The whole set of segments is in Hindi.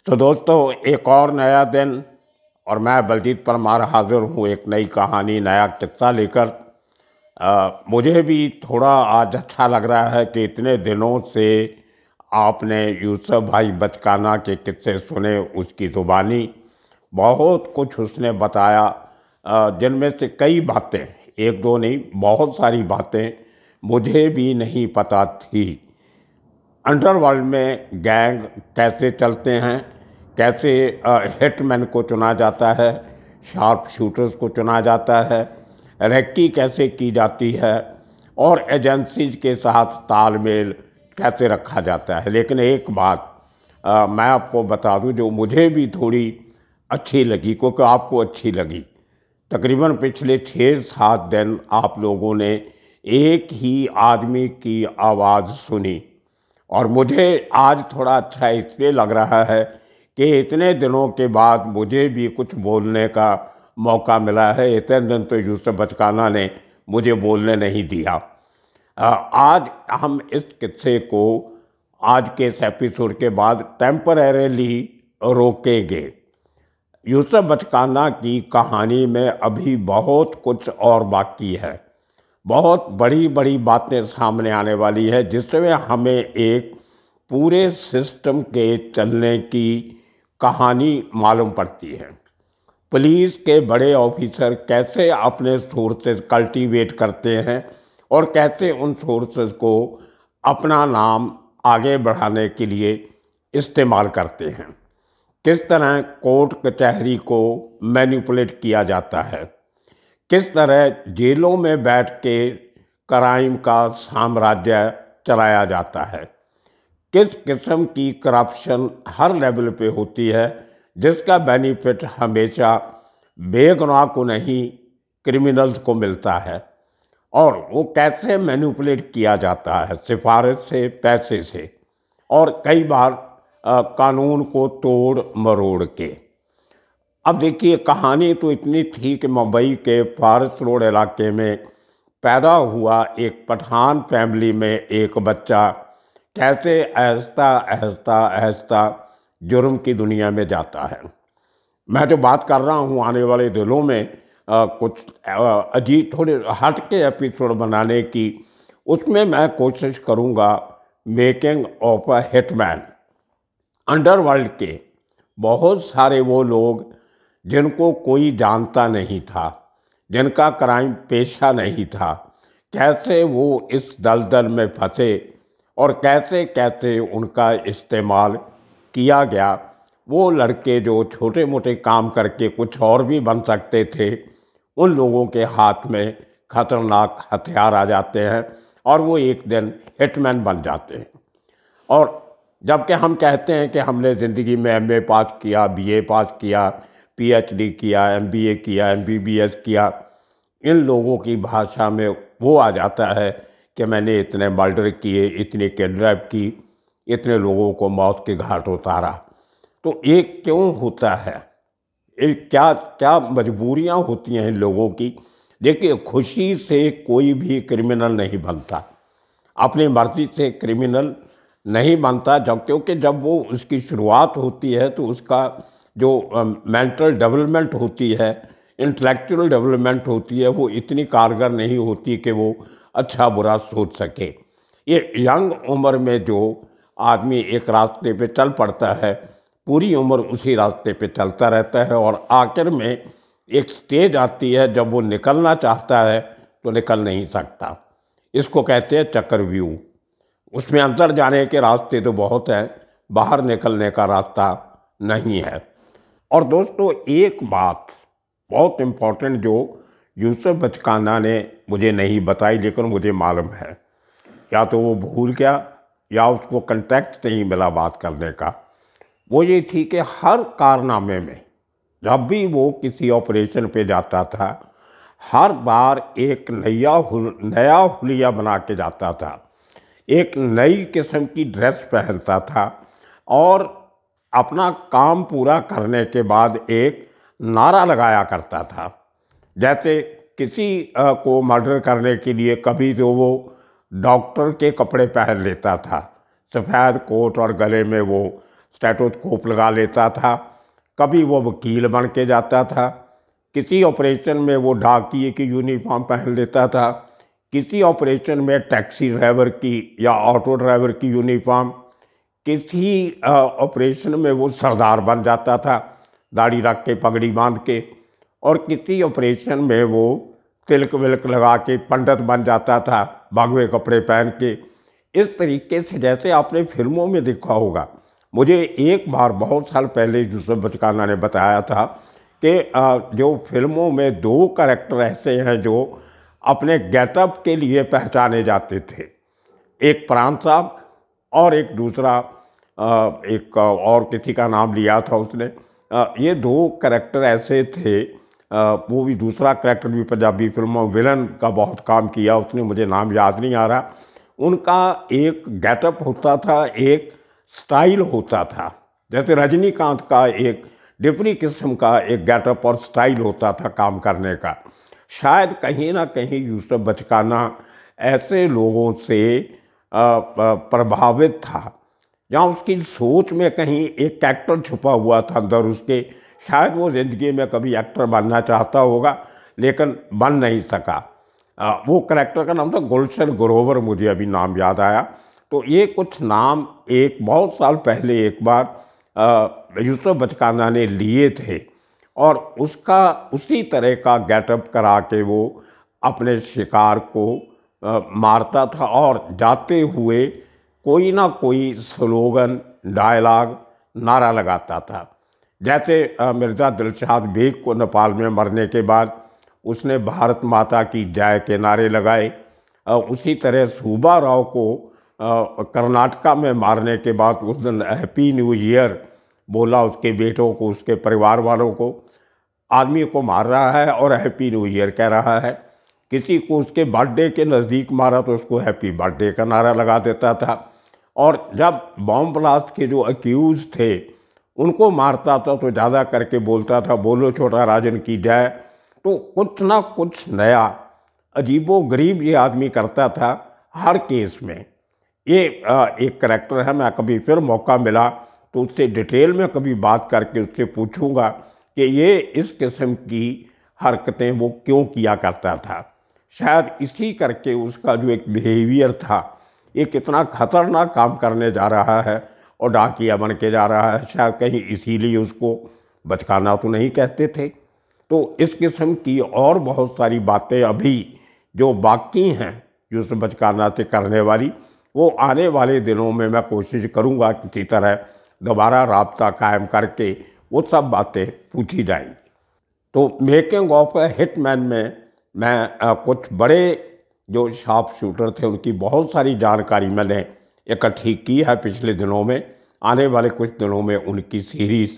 तो दोस्तों, एक और नया दिन और मैं बलजीत परमार हाजिर हूँ एक नई कहानी, नया किस्सा लेकर। मुझे भी थोड़ा आज अच्छा लग रहा है कि इतने दिनों से आपने यूसुफ भाई बचकाना के किस्से सुने, उसकी ज़ुबानी बहुत कुछ उसने बताया, जिनमें से कई बातें, एक दो नहीं बहुत सारी बातें मुझे भी नहीं पता थी। अंडरवर्ल्ड में गैंग कैसे चलते हैं, कैसे हिटमैन को चुना जाता है, शार्प शूटर्स को चुना जाता है, रेक्की कैसे की जाती है और एजेंसीज के साथ तालमेल कैसे रखा जाता है। लेकिन एक बात मैं आपको बता दूं जो मुझे भी थोड़ी अच्छी लगी, क्योंकि आपको अच्छी लगी। तकरीबन पिछले 6-7 दिन आप लोगों ने एक ही आदमी की आवाज़ सुनी और मुझे आज थोड़ा अच्छा इसलिए लग रहा है कि इतने दिनों के बाद मुझे भी कुछ बोलने का मौका मिला है। इतने दिन तो यूसुफ बचकाना ने मुझे बोलने नहीं दिया। आज हम इस किस्से को आज के इस एपिसोड के बाद टेम्परेरीली रोकेंगे। यूसुफ बचकाना की कहानी में अभी बहुत कुछ और बाकी है, बहुत बड़ी बड़ी बातें सामने आने वाली है, जिसमें हमें एक पूरे सिस्टम के चलने की कहानी मालूम पड़ती है। पुलिस के बड़े ऑफिसर कैसे अपने सोर्सेज कल्टीवेट करते हैं और कैसे उन सोर्सेज को अपना नाम आगे बढ़ाने के लिए इस्तेमाल करते हैं। किस तरह कोर्ट कचहरी को मैनिपुलेट किया जाता है, किस तरह जेलों में बैठ के क्राइम का साम्राज्य चलाया जाता है, किस किस्म की करप्शन हर लेवल पे होती है, जिसका बेनिफिट हमेशा बेगुनाह को नहीं क्रिमिनल्स को मिलता है, और वो कैसे मैनिपुलेट किया जाता है सिफारिश से, पैसे से, और कई बार कानून को तोड़ मरोड़ के। अब देखिए, कहानी तो इतनी थी कि मुंबई के फॉरेस्ट रोड इलाके में पैदा हुआ एक पठान फैमिली में एक बच्चा कैसे आहिस्ता आहिस्ता आहिस्ता जुर्म की दुनिया में जाता है। मैं जो बात कर रहा हूँ आने वाले दिनों में कुछ अजीब थोड़े हट के एपिसोड बनाने की, उसमें मैं कोशिश करूँगा making of a hitman. Underworld के बहुत सारे वो लोग जिनको कोई जानता नहीं था, जिनका क्राइम पेशा नहीं था, कैसे वो इस दलदल में फंसे और कैसे कैसे उनका इस्तेमाल किया गया। वो लड़के जो छोटे मोटे काम करके कुछ और भी बन सकते थे, उन लोगों के हाथ में खतरनाक हथियार आ जाते हैं और वो एक दिन हिटमैन बन जाते हैं। और जबकि हम कहते हैं कि हमने ज़िंदगी में एमए पास किया, बीए पास किया, पीएचडी किया, एमबीए किया, एमबीबीएस किया, इन लोगों की भाषा में वो आ जाता है कि मैंने इतने मर्डर किए, इतनी किडनैप की, इतने लोगों को मौत के घाट उतारा। तो ये क्यों होता है? क्या क्या मजबूरियां होती हैं इन लोगों की? देखिए, खुशी से कोई भी क्रिमिनल नहीं बनता, अपनी मर्जी से क्रिमिनल नहीं बनता। क्योंकि जब वो उसकी शुरुआत होती है तो उसका जो मेंटल डेवलपमेंट होती है, इंटेलेक्चुअल डेवलपमेंट होती है, वो इतनी कारगर नहीं होती कि वो अच्छा बुरा सोच सके। ये यंग उम्र में जो आदमी एक रास्ते पे चल पड़ता है, पूरी उम्र उसी रास्ते पे चलता रहता है और आखिर में एक स्टेज आती है जब वो निकलना चाहता है तो निकल नहीं सकता। इसको कहते हैं चक्रव्यूह। उसमें अंदर जाने के रास्ते तो बहुत हैं, बाहर निकलने का रास्ता नहीं है। और दोस्तों, एक बात बहुत इम्पोर्टेंट जो यूसुफ बचकाना ने मुझे नहीं बताई लेकिन मुझे मालूम है, या तो वो भूल गया या उसको कंटेक्ट नहीं मिला बात करने का, वो ये थी कि हर कारनामे में जब भी वो किसी ऑपरेशन पे जाता था, हर बार एक नया हुलिया बना के जाता था, एक नई किस्म की ड्रेस पहनता था और अपना काम पूरा करने के बाद एक नारा लगाया करता था। जैसे किसी को मर्डर करने के लिए कभी तो वो डॉक्टर के कपड़े पहन लेता था, सफ़ेद कोट और गले में वो स्टेथोस्कोप लगा लेता था, कभी वो वकील बन के जाता था, किसी ऑपरेशन में वो डाकिए की यूनिफॉर्म पहन लेता था, किसी ऑपरेशन में टैक्सी ड्राइवर की या ऑटो ड्राइवर की यूनिफॉर्म, किसी ऑपरेशन में वो सरदार बन जाता था दाढ़ी रख के पगड़ी बांध के, और किसी ऑपरेशन में वो तिलक विलक लगा के पंडित बन जाता था भगवे कपड़े पहन के। इस तरीके से जैसे आपने फिल्मों में देखा होगा। मुझे एक बार बहुत साल पहले यूसुफ बचकाना ने बताया था कि जो फिल्मों में दो कैरेक्टर ऐसे हैं जो अपने गेटअप के लिए पहचाने जाते थे, एक प्राण साहब और एक दूसरा एक और किसी का नाम लिया था उसने। ये दो कैरेक्टर ऐसे थे, वो भी दूसरा कैरेक्टर भी पंजाबी फिल्मों विलन का बहुत काम किया उसने, मुझे नाम याद नहीं आ रहा। उनका एक गेटअप होता था, एक स्टाइल होता था, जैसे रजनीकांत का एक डिफरी किस्म का एक गेटअप और स्टाइल होता था काम करने का। शायद कहीं ना कहीं यूसुफ बचकाना ऐसे लोगों से प्रभावित था जहाँ उसकी सोच में कहीं एक एक्टर छुपा हुआ था अंदर उसके। शायद वो ज़िंदगी में कभी एक्टर बनना चाहता होगा लेकिन बन नहीं सका। वो कैरेक्टर का नाम था गुलशन ग्रोवर, मुझे अभी नाम याद आया। तो ये कुछ नाम एक बहुत साल पहले एक बार यूसुफ बचकाना ने लिए थे और उसका उसी तरह का गेटअप करा के वो अपने शिकार को मारता था और जाते हुए कोई ना कोई स्लोगन, डायलॉग, नारा लगाता था। जैसे मिर्ज़ा दिलशाद बेग को नेपाल में मरने के बाद उसने भारत माता की जय के नारे लगाए। उसी तरह सूबा राव को कर्नाटका में मारने के बाद उस दिन हैप्पी न्यू ईयर बोला उसके बेटों को, उसके परिवार वालों को। आदमी को मार रहा है और हैप्पी न्यू ईयर कह रहा है। किसी को उसके बर्थडे के नज़दीक मारा तो उसको हैप्पी बर्थडे का नारा लगा देता था। और जब बॉम्ब ब्लास्ट के जो अक्यूज़ थे उनको मारता था तो ज़्यादा करके बोलता था बोलो छोटा राजन की जय। तो कुछ ना कुछ नया अजीबो गरीब ये आदमी करता था हर केस में। ये एक करैक्टर है, मैं कभी फिर मौका मिला तो उससे डिटेल में कभी बात करके उससे पूछूंगा कि ये इस किस्म की हरकतें वो क्यों किया करता था। शायद इसी करके उसका जो एक बिहेवियर था, ये कितना खतरनाक काम करने जा रहा है और डाकिया बन के जा रहा है, शायद कहीं इसीलिए उसको बचकाना तो नहीं कहते थे। तो इस किस्म की और बहुत सारी बातें अभी जो बाकी हैं यूसुफ बचकाना से करने वाली, वो आने वाले दिनों में मैं कोशिश करूँगा किसी तरह दोबारा राब्ता कायम करके वो सब बातें पूछी जाएंगी। तो मेकिंग ऑफ ए हिटमैन में मैं कुछ बड़े जो शार्प शूटर थे उनकी बहुत सारी जानकारी मैंने इकट्ठी की है पिछले दिनों में। आने वाले कुछ दिनों में उनकी सीरीज़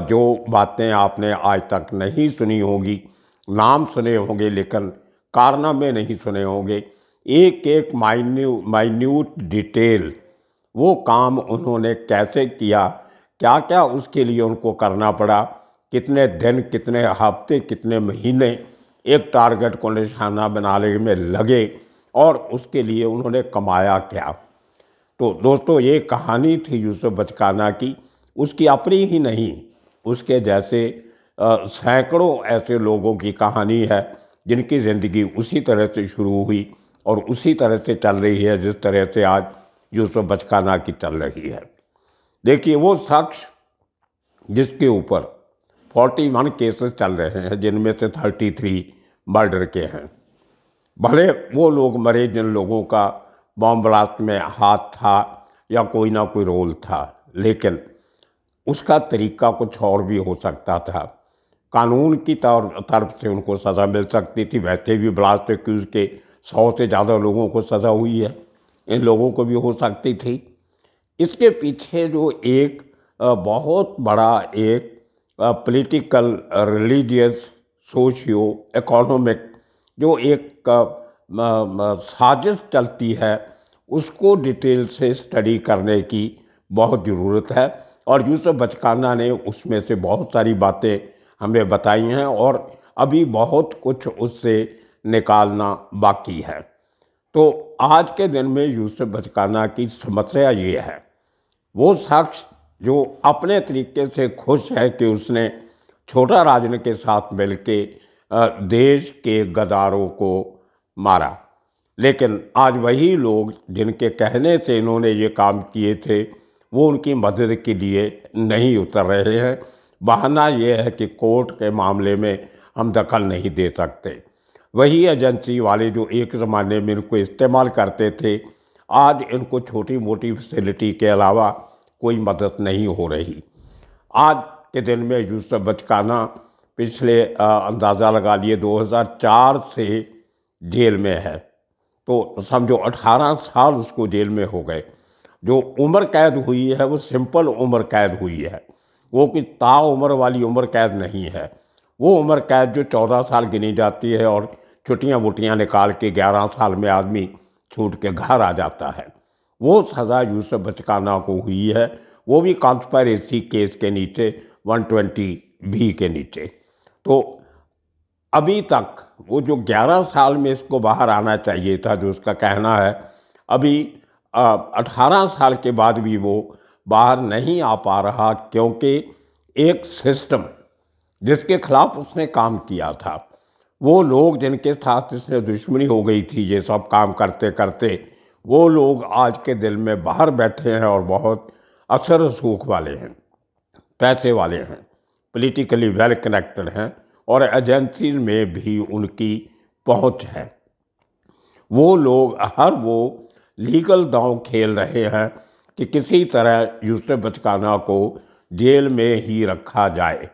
जो बातें आपने आज तक नहीं सुनी होगी, नाम सुने होंगे लेकिन कारनामे नहीं सुने होंगे, एक एक माइन्यूट डिटेल वो काम उन्होंने कैसे किया, क्या क्या उसके लिए उनको करना पड़ा, कितने दिन, कितने हफ्ते, कितने महीने एक टारगेट को निशाना बनाने में लगे और उसके लिए उन्होंने कमाया क्या। तो दोस्तों ये कहानी थी यूसुफ बचकाना की। उसकी अपनी ही नहीं, उसके जैसे सैकड़ों ऐसे लोगों की कहानी है जिनकी ज़िंदगी उसी तरह से शुरू हुई और उसी तरह से चल रही है जिस तरह से आज यूसुफ बचकाना की चल रही है। देखिए वो शख्स जिसके ऊपर 41 केसेस चल रहे हैं जिनमें से 33 मर्डर के हैं। भले वो लोग मरे जिन लोगों का बॉम्ब ब्लास्ट में हाथ था या कोई ना कोई रोल था, लेकिन उसका तरीका कुछ और भी हो सकता था। कानून की तरफ से उनको सज़ा मिल सकती थी। वैसे भी ब्लास्ट एक्यूज़ के 100 से ज़्यादा लोगों को सज़ा हुई है, इन लोगों को भी हो सकती थी। इसके पीछे जो एक बहुत बड़ा एक पॉलिटिकल, रिलीजियस, सोशियो इकोनॉमिक जो एक साजिश चलती है उसको डिटेल से स्टडी करने की बहुत ज़रूरत है। और यूसुफ बचकाना ने उसमें से बहुत सारी बातें हमें बताई हैं और अभी बहुत कुछ उससे निकालना बाकी है। तो आज के दिन में यूसुफ बचकाना की समस्या ये है, वो शख्स जो अपने तरीके से खुश है कि उसने छोटा राजन के साथ मिलके देश के गद्दारों को मारा। लेकिन आज वही लोग जिनके कहने से इन्होंने ये काम किए थे वो उनकी मदद के लिए नहीं उतर रहे हैं। बहाना ये है कि कोर्ट के मामले में हम दखल नहीं दे सकते। वही एजेंसी वाले जो एक ज़माने में इनको इस्तेमाल करते थे, आज इनको छोटी मोटी फैसिलिटी के अलावा कोई मदद नहीं हो रही। आज के दिन में यूसुफ बचकाना पिछले अंदाज़ा लगा लिए 2004 से जेल में है, तो समझो 18 साल उसको जेल में हो गए। जो उम्र कैद हुई है वो सिंपल उम्र कैद हुई है, वो कि ताउम्र वाली उम्र कैद नहीं है। वो उम्र कैद जो 14 साल गिनी जाती है और छुट्टियाँ वुट्टियाँ निकाल के 11 साल में आदमी छूट के घर आ जाता है, वो सज़ा यूसुफ बचकाना को हुई है, वो भी कॉन्स्पिरेसी केस के नीचे 120B के नीचे। तो अभी तक वो जो 11 साल में इसको बाहर आना चाहिए था, जो उसका कहना है, अभी 18 साल के बाद भी वो बाहर नहीं आ पा रहा, क्योंकि एक सिस्टम जिसके खिलाफ उसने काम किया था, वो लोग जिनके साथ इसने दुश्मनी हो गई थी ये सब काम करते करते, वो लोग आज के दिन में बाहर बैठे हैं और बहुत असर रसूख वाले हैं, पैसे वाले हैं, पॉलिटिकली वेल कनेक्टेड हैं और एजेंसी में भी उनकी पहुंच है। वो लोग वो लीगल दांव खेल रहे हैं कि किसी तरह यूसुफ बचकाना को जेल में ही रखा जाए।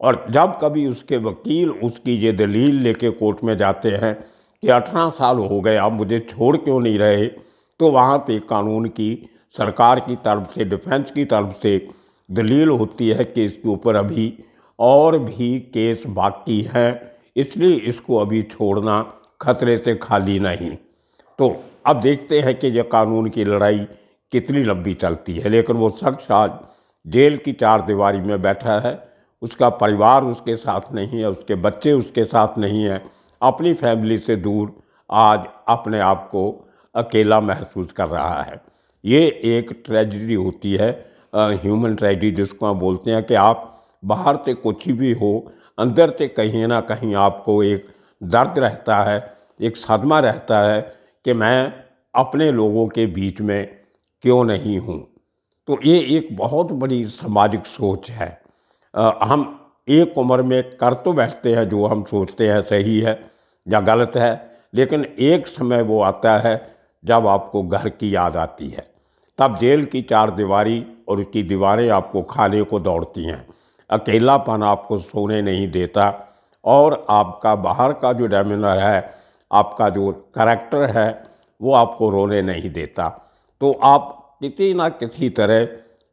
और जब कभी उसके वकील उसकी ये दलील लेके कोर्ट में जाते हैं कि 18 साल हो गए, आप मुझे छोड़ क्यों नहीं रहे, तो वहाँ पे कानून की, सरकार की तरफ से, डिफेंस की तरफ से दलील होती है कि इसके ऊपर अभी और भी केस बाकी हैं, इसलिए इसको अभी छोड़ना खतरे से खाली नहीं। तो अब देखते हैं कि यह कानून की लड़ाई कितनी लंबी चलती है। लेकिन वो शख्स आज जेल की चार दीवारी में बैठा है, उसका परिवार उसके साथ नहीं है, उसके बच्चे उसके साथ नहीं हैं, अपनी फैमिली से दूर आज अपने आप को अकेला महसूस कर रहा है। ये एक ट्रेजेडी होती है, ह्यूमन ट्रेजेडी जिसको हम बोलते हैं, कि आप बाहर से कुछ भी हो, अंदर से कहीं ना कहीं आपको एक दर्द रहता है, एक सदमा रहता है कि मैं अपने लोगों के बीच में क्यों नहीं हूँ। तो ये एक बहुत बड़ी सामाजिक सोच है। हम एक उम्र में कर तो बैठते हैं जो हम सोचते हैं सही है या गलत है, लेकिन एक समय वो आता है जब आपको घर की याद आती है, तब जेल की चार दीवारी और उसकी दीवारें आपको खाने को दौड़ती हैं, अकेलापन आपको सोने नहीं देता और आपका बाहर का जो डेमिनर है, आपका जो करैक्टर है, वो आपको रोने नहीं देता। तो आप किसी ना किसी तरह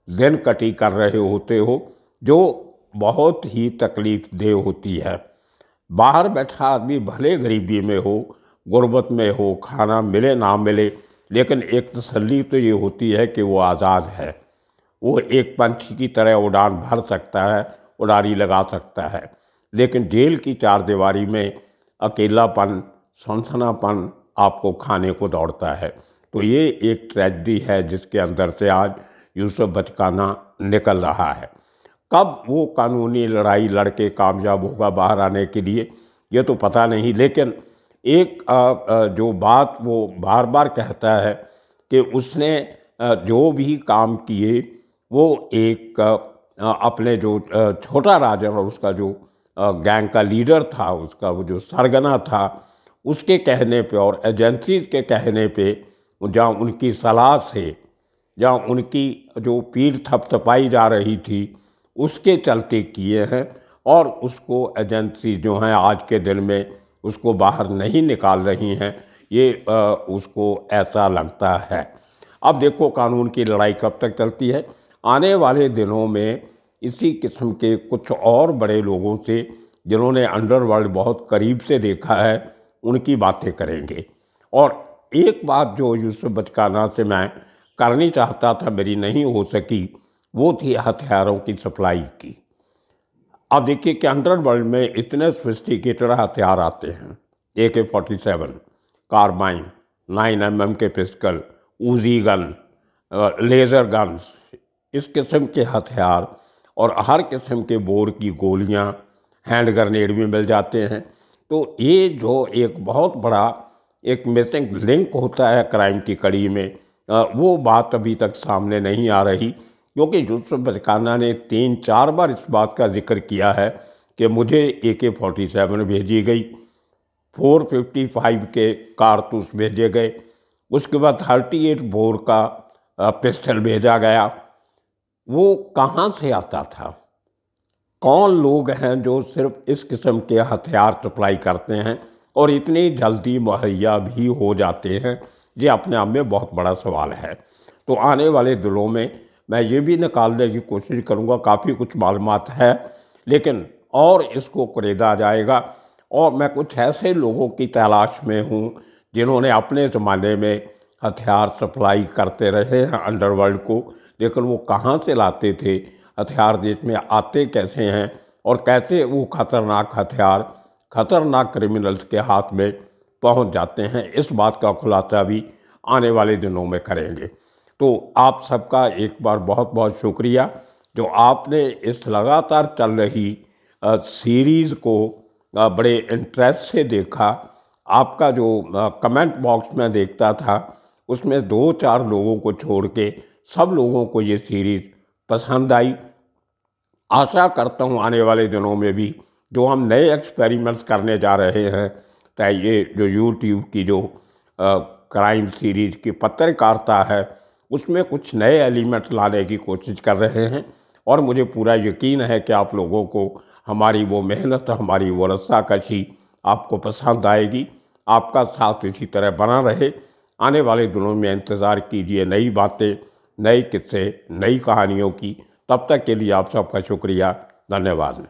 दिन कटी कर रहे होते हो जो बहुत ही तकलीफ देह होती है। बाहर बैठा आदमी भले गरीबी में हो, गुर्बत में हो, खाना मिले ना मिले, लेकिन एक तसल्ली तो ये होती है कि वो आज़ाद है, वो एक पंछी की तरह उड़ान भर सकता है, उड़ारी लगा सकता है। लेकिन जेल की चार दीवारी में अकेलापन, सनसनापन आपको खाने को दौड़ता है। तो ये एक ट्रेजेडी है जिसके अंदर से आज यूसुफ बचकाना निकल रहा है। कब वो कानूनी लड़ाई लड़के कामयाब होगा बाहर आने के लिए, ये तो पता नहीं। लेकिन एक जो बात वो बार बार कहता है कि उसने जो भी काम किए वो एक अपने जो छोटा राजन और उसका जो गैंग का लीडर था, उसका वो जो सरगना था, उसके कहने पे और एजेंसीज के कहने पे, जहाँ उनकी सलाह से, जहाँ उनकी जो पीठ थपथपाई जा रही थी उसके चलते किए हैं। और उसको एजेंसी जो हैं आज के दिन में उसको बाहर नहीं निकाल रही हैं, ये उसको ऐसा लगता है। अब देखो कानून की लड़ाई कब तक चलती है। आने वाले दिनों में इसी किस्म के कुछ और बड़े लोगों से, जिन्होंने अंडरवर्ल्ड बहुत करीब से देखा है, उनकी बातें करेंगे। और एक बात जो यूसुफ बचकाना से मैं करनी चाहता था, मेरी नहीं हो सकी, वो थी हथियारों की सप्लाई की। अब देखिए कि अंडरवर्ल्ड में इतने सोफिस्टिकेटेड हथियार आते हैं, AK-47, कार्बाइन, 9mm के पिस्टल, ऊजी गन, लेज़र गन्स, इस किस्म के हथियार और हर किस्म के बोर की गोलियां, हैंड ग्रेनेड भी मिल जाते हैं। तो ये जो एक बहुत बड़ा एक मिसिंग लिंक होता है क्राइम की कड़ी में, वो बात अभी तक सामने नहीं आ रही, क्योंकि यूसुफ बरकाना ने 3-4 बार इस बात का जिक्र किया है कि मुझे AK-47 भेजी गई, 455 के कारतूस भेजे गए, उसके बाद 38 बोर का पिस्टल भेजा गया। वो कहाँ से आता था? कौन लोग हैं जो सिर्फ इस किस्म के हथियार सप्लाई करते हैं और इतनी जल्दी मुहैया भी हो जाते हैं? ये अपने आप में बहुत बड़ा सवाल है। तो आने वाले दिनों में मैं ये भी निकालने की कोशिश करूँगा, काफ़ी कुछ मालूमात है, लेकिन और इसको कुरेदा जाएगा। और मैं कुछ ऐसे लोगों की तलाश में हूँ जिन्होंने अपने ज़माने में हथियार सप्लाई करते रहे हैं अंडरवर्ल्ड को, लेकिन वो कहाँ से लाते थे, हथियार देश में आते कैसे हैं, और कैसे वो खतरनाक हथियार खतरनाक क्रिमिनल्स के हाथ में पहुंच जाते हैं। इस बात का खुलासा भी आने वाले दिनों में करेंगे। तो आप सबका एक बार बहुत बहुत शुक्रिया जो आपने इस लगातार चल रही सीरीज़ को बड़े इंटरेस्ट से देखा। आपका जो कमेंट बॉक्स में देखता था, उसमें 2-4 लोगों को छोड़ के सब लोगों को ये सीरीज़ पसंद आई। आशा करता हूँ आने वाले दिनों में भी जो हम नए एक्सपेरिमेंट्स करने जा रहे हैं, चाहे ये जो यूट्यूब की जो क्राइम सीरीज़ की पत्रकारिता है, उसमें कुछ नए एलिमेंट लाने की कोशिश कर रहे हैं। और मुझे पूरा यकीन है कि आप लोगों को हमारी वो मेहनत, हमारी वो रस्साकशी आपको पसंद आएगी। आपका साथ इसी तरह बना रहे। आने वाले दिनों में इंतज़ार कीजिए नई बातें, नए किस्से, नई कहानियों की। तब तक के लिए आप सबका शुक्रिया, धन्यवाद।